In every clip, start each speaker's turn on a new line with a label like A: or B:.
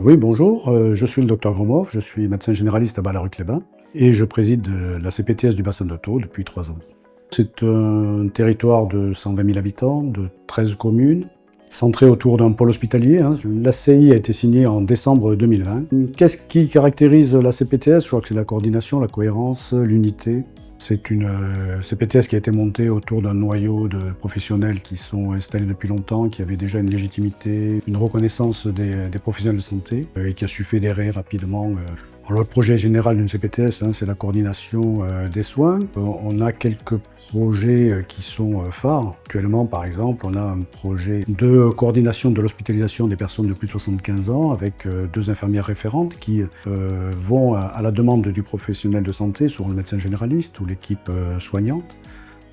A: Oui, bonjour, je suis le docteur Gromov, je suis médecin généraliste à Bar-la-Rue-Clébin et je préside la CPTS du bassin de Thau depuis 3 ans. C'est un territoire de 120 000 habitants, de 13 communes, centré autour d'un pôle hospitalier. L'ACI a été signée en décembre 2020. Qu'est-ce qui caractérise la CPTS? Je crois que c'est la coordination, la cohérence, l'unité. C'est une CPTS qui a été montée autour d'un noyau de professionnels qui sont installés depuis longtemps, qui avaient déjà une légitimité, une reconnaissance des professionnels de santé et qui a su fédérer rapidement. Alors, le projet général d'une CPTS, c'est la coordination des soins. On a quelques projets qui sont phares. Actuellement, par exemple, on a un projet de coordination de l'hospitalisation des personnes de plus de 75 ans avec 2 infirmières référentes qui vont à la demande du professionnel de santé, souvent le médecin généraliste ou l'équipe soignante,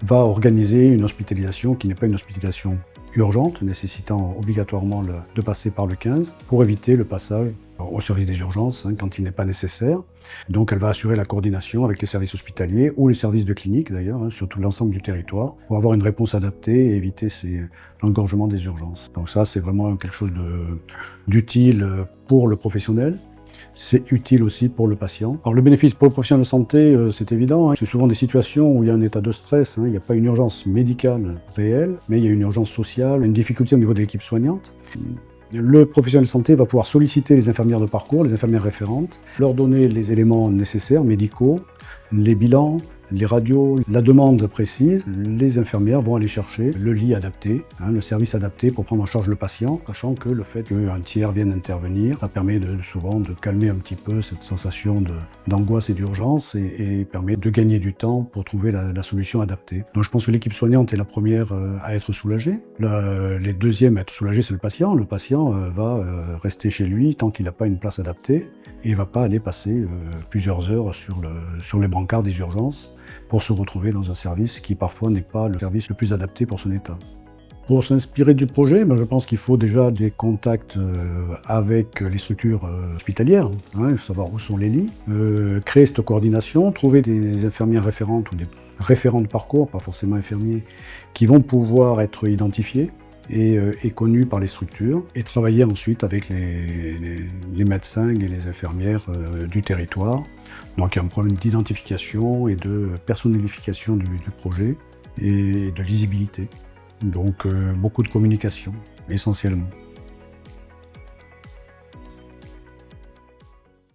A: va organiser une hospitalisation qui n'est pas une hospitalisation urgente, nécessitant obligatoirement de passer par le 15 pour éviter le passage au service des urgences quand il n'est pas nécessaire. Donc elle va assurer la coordination avec les services hospitaliers ou les services de clinique d'ailleurs, sur tout l'ensemble du territoire, pour avoir une réponse adaptée et éviter l'engorgement des urgences. Donc ça, c'est vraiment quelque chose d'utile pour le professionnel. C'est utile aussi pour le patient. Alors le bénéfice pour le professionnel de santé, c'est évident. C'est souvent des situations où il y a un état de stress. Il n'y a pas une urgence médicale réelle, mais il y a une urgence sociale, une difficulté au niveau de l'équipe soignante. Le professionnel de santé va pouvoir solliciter les infirmières de parcours, les infirmières référentes, leur donner les éléments nécessaires, médicaux, les bilans, les radios, la demande précise. Les infirmières vont aller chercher le lit adapté, le service adapté pour prendre en charge le patient, sachant que le fait qu'un tiers vienne intervenir, ça permet souvent de calmer un petit peu cette sensation d'angoisse et d'urgence et permet de gagner du temps pour trouver la solution adaptée. Donc je pense que l'équipe soignante est la première à être soulagée. Les deuxièmes à être soulagés, c'est le patient. Le patient va rester chez lui tant qu'il n'a pas une place adaptée et il ne va pas aller passer plusieurs heures sur les brancards des urgences pour se retrouver dans un service qui parfois n'est pas le service le plus adapté pour son état. Pour s'inspirer du projet, je pense qu'il faut déjà des contacts avec les structures hospitalières, savoir où sont les lits, créer cette coordination, trouver des infirmières référentes ou des référents de parcours, pas forcément infirmiers, qui vont pouvoir être identifiés et connus par les structures, et travailler ensuite avec les médecins et les infirmières du territoire. Donc il y a un problème d'identification et de personnalification du projet et de lisibilité. Donc beaucoup de communication, essentiellement.